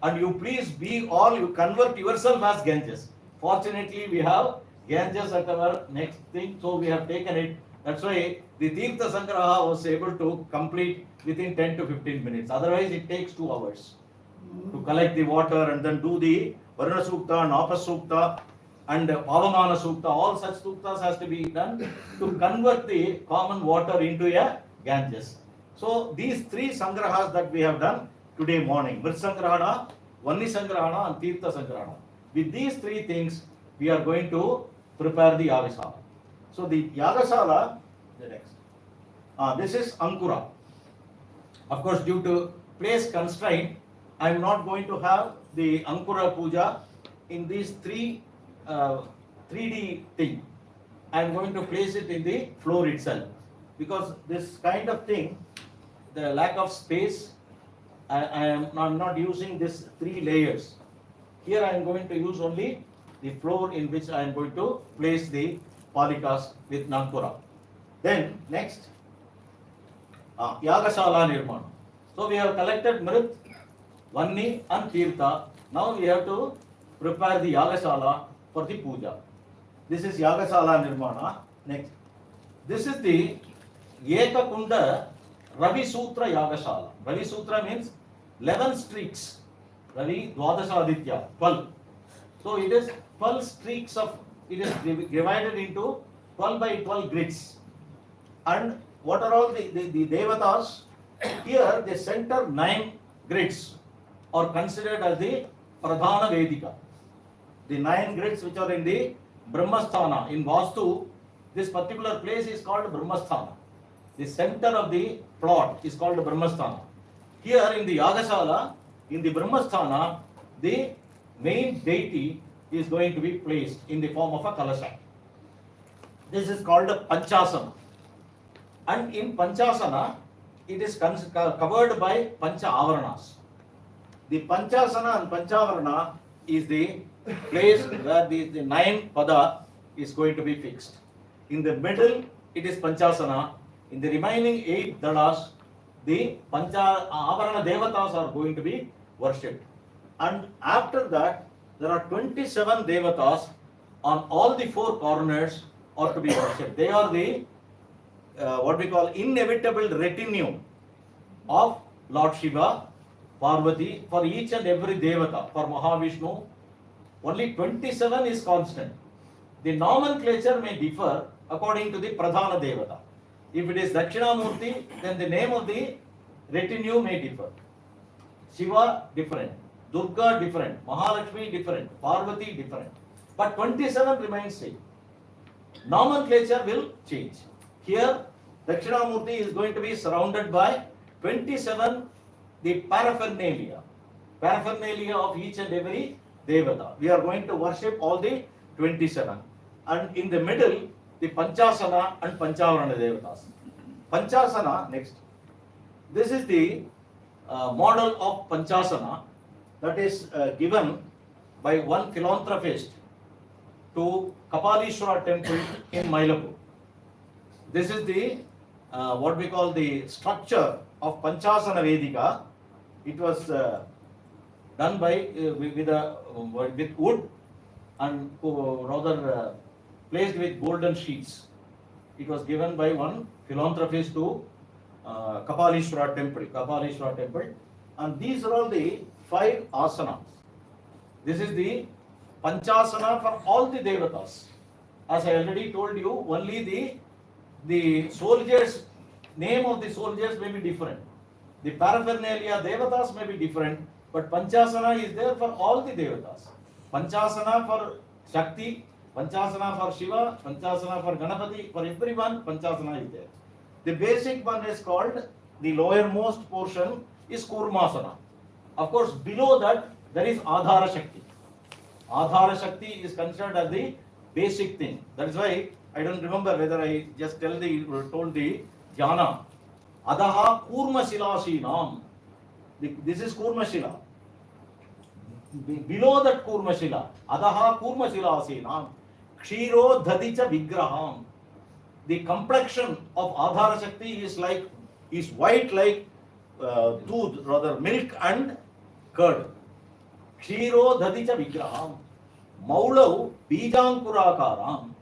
And you please be all, you convert yourself as Ganges. Fortunately, we have Ganges at our next thing, so we have taken it. That's why the Tirtha Sangraha was able to complete within 10 to 15 minutes. Otherwise, it takes 2 hours to collect the water and then do the Varuna Sukta, Napa Sukta, and Pavamana Sukta. All such Suktas has to be done to convert the common water into a Ganges. So these 3 Sangrahas that we have done today morning, Mrit Sangrahana, Vanni Sangrahana and Tirtha Sangrahana. With these 3 things, we are going to prepare the Yagasala. So the Yagasala, the next. This is Ankura. Of course, due to place constraint, I am not going to have the Ankura Puja in these 3D thing. I am going to place it in the floor itself. Because this kind of thing, the lack of space, I'm not using this 3 layers. Here I am going to use only the floor in which I am going to place the Palikas with Nankura. Then next, Yagasala Nirmana. So we have collected Mrit, Vanni and Tirtha. Now we have to prepare the Yagasala for the puja. This is Yagasala Nirmana. Next, this is the Eka Kunda Ravi Sutra Yagasala. Ravi Sutra means 11 streaks. Ravi Dwadasha Aditya, 12. So it is 12 streaks of, it is divided into 12 by 12 grids. And what are all the Devatas? Here they center 9 grids are considered as the Pradhana Vedika. The 9 grids which are in the Brahmasthana. In Vastu, this particular place is called Brahmasthana. The center of the plot is called Brahmasthana. Here in the Yagashala, in the Brahmasthana, the main deity is going to be placed in the form of a Kalasha. This is called a Panchasana. And in Panchasana, it is covered by Pancha Avaranas. The Panchasana and Panchavarana is the place where the 9 pada is going to be fixed. In the middle, it is Panchasana. In the remaining 8 dalas, the Pancha Avarana Devatas are going to be worshipped. And after that, there are 27 Devatas on all the 4 corners are to be worshipped. They are the what we call inevitable retinue of Lord Shiva, Parvati, for each and every Devata. For Mahavishnu, only 27 is constant. The nomenclature may differ according to the Pradhana Devata. If it is Dakshinamurty, then the name of the retinue may differ. Shiva different, Durga different, Mahalakshmi different, Parvati different. But 27 remains same. Nomenclature will change. Here, Dakshinamurti is going to be surrounded by 27 the paraphernalia of each and every Devata. We are going to worship all the 27. And in the middle, the Panchasana and Panchavarana Devatas. Panchasana, next. This is the model of Panchasana that is given by one philanthropist to Kapalishwara temple in Mylapore. This is the what we call the structure of Panchasana Vedika. It was done by with wood and rather placed with golden sheets. It was given by one philanthropist to Kapalishwara temple, and these are all the 5 asanas. This is the Panchasana for all the Devatas. As I already told you, only the soldiers, name of the soldiers may be different. The paraphernalia Devatas may be different, but Panchasana is there for all the Devatas. Panchasana for Shakti, Panchasana for Shiva, Panchasana for Ganapati, for everyone, Panchasana is there. The basic one is called, the lowermost portion is Kurmasana. Of course, below that, there is Adhara Shakti. Adhara Shakti is considered as the basic thing. That is why I don't remember whether I just told the Dhyana. Adaha Kurma Shila. This is Kurma Shila. Below that Kurma Shila, Adaha Kurma Shila. Kshiro Dhadicha Vigraham. The complexion of Adhara Shakti is white like doodh, rather milk and curd. Kshiro Dhadicha Vigraham. Maulau Bijankurakaram.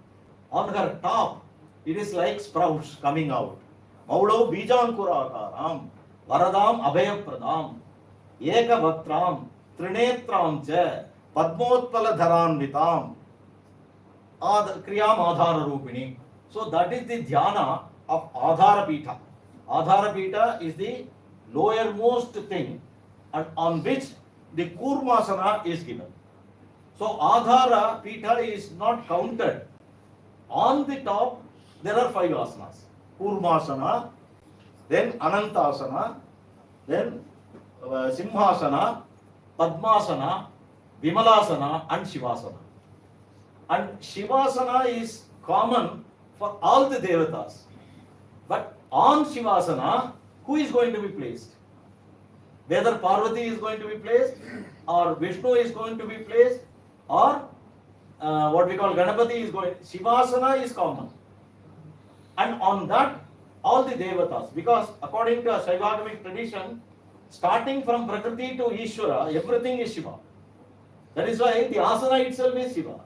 On her top, it is like sprouts coming out. Maulau Bijankurakaram. Varadam Abhayapradam. Eka Vaktram. Trinetram Cha. Padmotpala Dharanvitam. Kriyam Adhara Rupini. So that is the dhyana of Adhara Pita. Adhara Pita is the lowermost thing and on which the Kurmasana is given. So Adhara Pita is not counted. On the top, there are 5 asanas. Kurmasana, then Anantasana, then Simhasana, Padmasana, Vimalasana and Shivasana. And Shivasana is common for all the Devatas. But on Shivasana, who is going to be placed? Whether Parvati is going to be placed, or Vishnu is going to be placed, or what we call Ganapati is going. Shivasana is common. And on that, all the Devatas, because according to a Shaivagamic tradition, starting from Prakriti to Ishvara, everything is Shiva. That is why the asana itself is Shiva.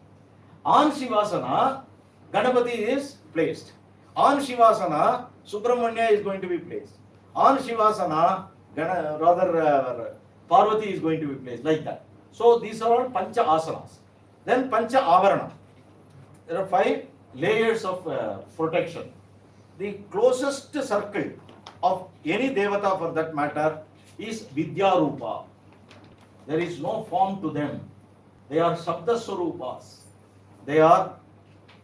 On Shivasana, Ganapati is placed. On Shivasana, Subramanya is going to be placed. On Shivasana, Parvati is going to be placed, like that. So these are all Pancha Asanas. Then Pancha Avarana. There are 5 layers of protection. The closest circle of any Devata for that matter is Vidya Rupa. There is no form to them. They are Shabda Swarupas. They are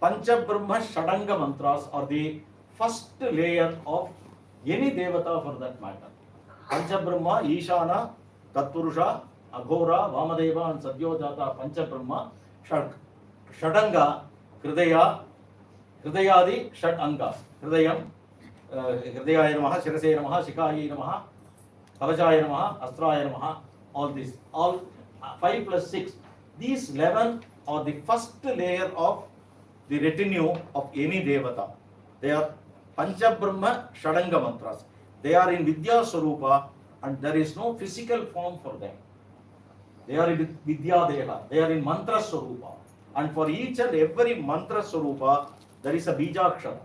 Pancha Brahma Shadanga mantras, or the first layer of any Devata for that matter. Pancha Brahma, Ishana, Tatpurusha, Aghora, Vamadeva and Sadyojata, Pancha Brahma, Shadanga, Hridaya, Hridayadi, Shad Angas. Hridayam, Hridayaya Namaha, Shirasaya Namaha, Shikaya Namaha, Kavachaya Namaha, Astraya Namaha, all this, all 5 plus 6. These 11 are the first layer of the retinue of any Devata. They are Pancha Brahma Shadanga mantras. They are in Vidya Swarupa and there is no physical form for them. They are in Vidya Deha. They are in Mantra Swarupa. And for each and every Mantra Swarupa, there is a Bijakshara.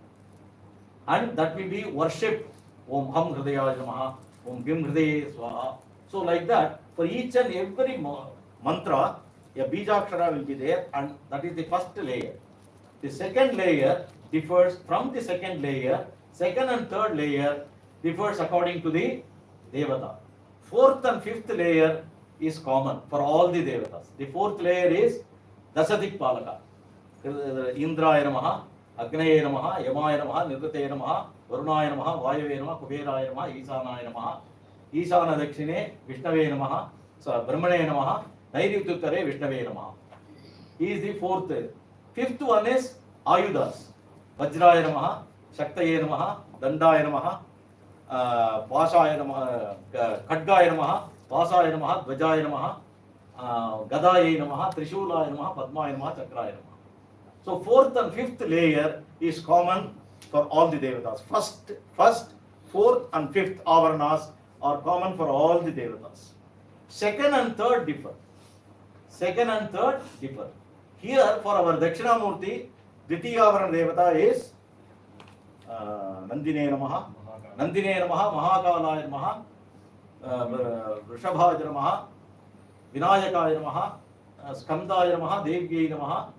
And that will be worshipped. Om Ham Hridaya Namaha, Om Gim Hridaye Swaha. So like that, for each and every mantra, a Bijakshara will be there, and that is the first layer. The second layer differs from the second layer. Second and third layer differs according to the Devata. Fourth and fifth layer is common for all the Devatas. The fourth layer is Dasadik Palaka. Indraya Namaha, Agnaya Namaha, Yamaya Namaha, Nirvataya Namaha, Varunaya Namaha, Vayave Namaha, Kuberaya Namaha, Isanaya Namaha, Isana Dakshine, Vishnave Namaha, Brahmane Namaha, Nairuttare Vishnave Namaha. He is the fourth. Fifth one is Ayudas. Vajraya Namaha, Shaktaye Namaha, Dandaya Namaha, Pasaya Namaha, Khadgaya Namaha, Pasaya Namaha, Dvajaya Namaha, Gadaye Namaha, Trishulaya Namaha, Padmaya Namaha, Chakraya Namaha. So fourth and fifth layer is common for all the Devatas. First, fourth and fifth avaranas are common for all the Devatas. Second and third differ. Here for our Dakshinamurti, Dvitiya avarana Devata is Nandine Namaha, Mahakalaya Namaha, Vrishabhaja Namaha, Vinayakaya Namaha, Skandaya Namaha, Devgaya Namaha,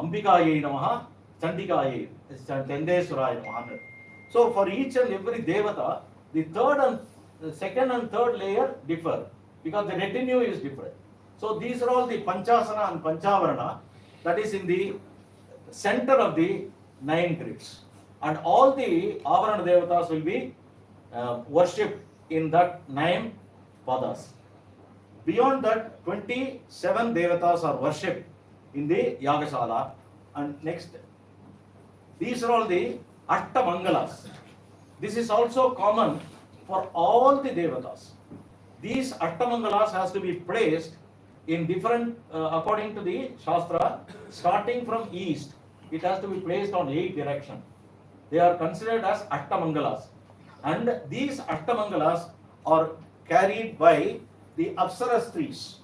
Ambikaya Namaha, Chandikaya, Tendeswaraya Namaha. So for each and every Devata, the second and third layer differ because the retinue is different. So these are all the Panchasana and Panchavarana that is in the center of the 9 grids. And all the Avarana Devatas will be worshipped in that 9 padas. Beyond that, 27 Devatas are worshipped in the Yagasala. And next, these are all the Attamangalas. This is also common for all the Devatas. These Attamangalas has to be placed in different, according to the Shastra, starting from east, it has to be placed on 8 directions. They are considered as Attamangalas. And these Attamangalas are carried by the Apsarastris.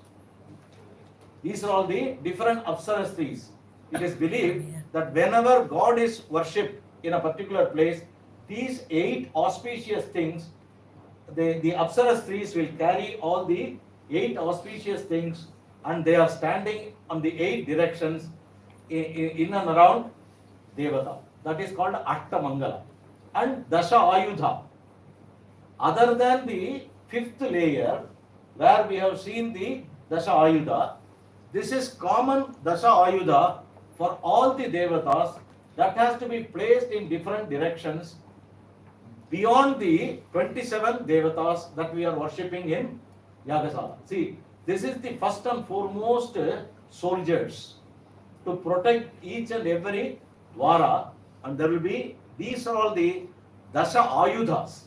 These are all the different Apsarastris. It is believed that whenever God is worshipped in a particular place, these 8 auspicious things, the Apsarastris will carry all the 8 auspicious things, and they are standing on the 8 directions in and around Devata. That is called Attamangala. And Dasha Ayudha. Other than the 5th layer, where we have seen the Dasha Ayudha, this is common Dasha Ayudha for all the Devatas that has to be placed in different directions beyond the 27 Devatas that we are worshipping in Yagasala. See, this is the first and foremost soldiers to protect each and every Dwara, and there will be, these are all the Dasha Ayudhas.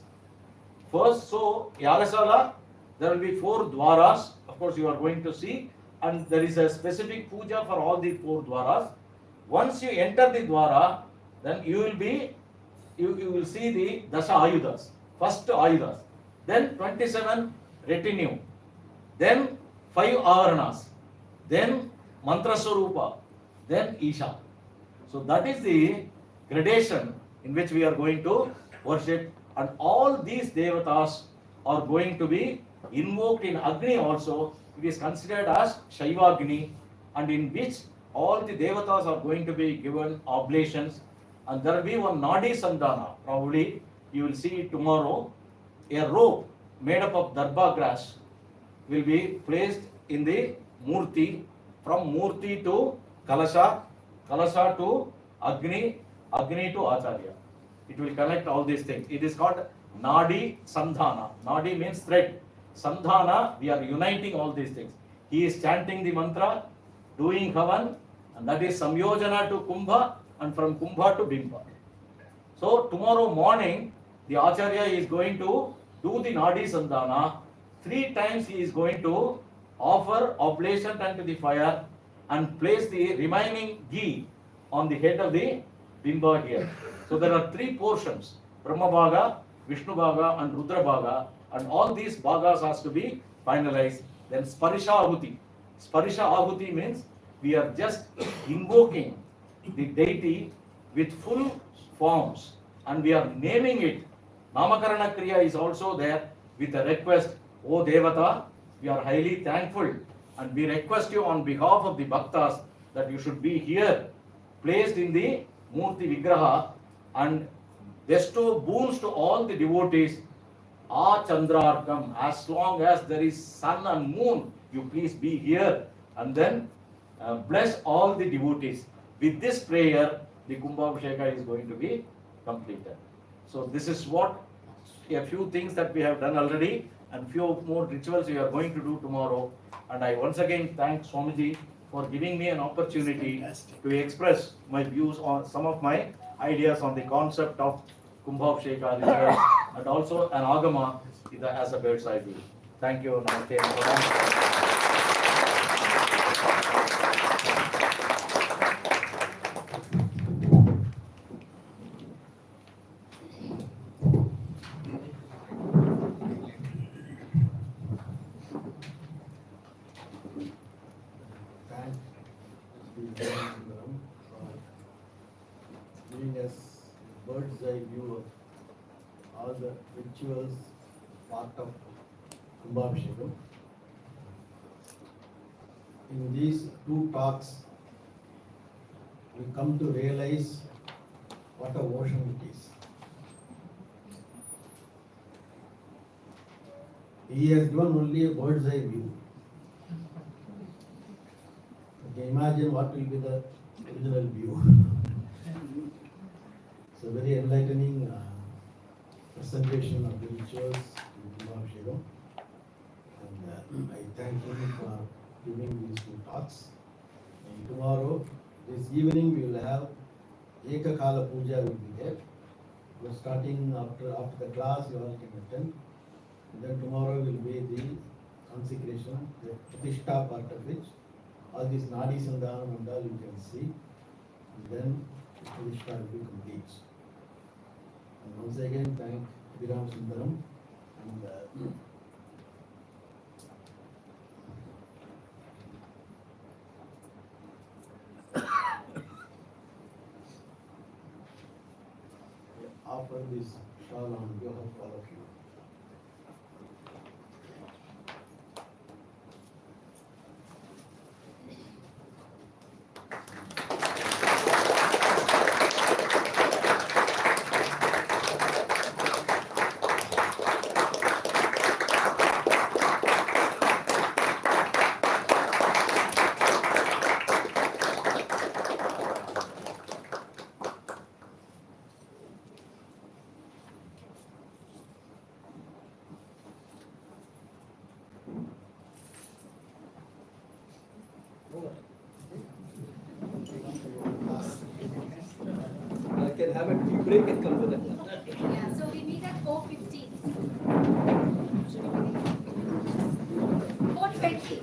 First, so Yagasala, there will be 4 Dwaras, of course you are going to see, and there is a specific puja for all the 4 Dwaras. Once you enter the Dwara, then you will see the Dasha Ayudhas, first Ayudhas, then 27 retinue, then 5 Avaranas, then Mantra Swarupa, then Isha. So that is the gradation in which we are going to worship, and all these Devatas are going to be invoked in Agni also. It is considered as Shaivagni, and in which all the Devatas are going to be given oblations, and there will be one Nadi Sandhana, probably you will see tomorrow, a rope made up of darba grass will be placed in the murti, from murti to kalasha, kalasha to agni, agni to acharya. It will connect all these things. It is called nadi sandhana. Nadi means thread. Sandhana, we are uniting all these things. He is chanting the mantra, doing havan, and that is samyojana to kumbha, and from kumbha to bimba. So tomorrow morning, the acharya is going to do the nadi sandhana. 3 times he is going to offer oblation unto the fire and place the remaining ghee on the head of the bimba here. So there are 3 portions, Brahma Bhaga, Vishnu Bhaga and Rudra Bhaga, and all these bhagas has to be finalized. Then Sparisha Ahuti. Sparisha Ahuti means we are just invoking the deity with full forms and we are naming it. Namakarana Kriya is also there with a request, O Devata, we are highly thankful and we request you on behalf of the Bhaktas that you should be here, placed in the Murti Vigraha and bestow boons to all the devotees. Ah Chandrarkam, as long as there is sun and moon, you please be here and then bless all the devotees. With this prayer, the Kumbhabhisheka is going to be completed. So this is what a few things that we have done already and few more rituals we are going to do tomorrow. And I once again thank Swamiji for giving me an opportunity to express my views on some of my ideas on the concept of Kumbhabhisheka rituals and also an agama as a bird's eye view. Thank you. Namaste and pranam. Giving us bird's eye view of all the rituals part of Kumbhabhishekam. In these 2 talks, we come to realize what a ocean it is. He has given only a bird's eye view. You can imagine what will be the original view. It's a very enlightening presentation of the rituals in Kumbhabhishekam. And I thank him for giving these 2 talks. And tomorrow, this evening, we will have Ekakala Puja will be there. We are starting after the class, you all can attend. And then tomorrow will be the consecration, the Pratishtha part of which all these Nadi Sandhanam and all you can see. And then Pratishtha will be complete. And once again, thank Viram Sundaram and offer this shawl on behalf of all of you. I can have a tea break and come to that.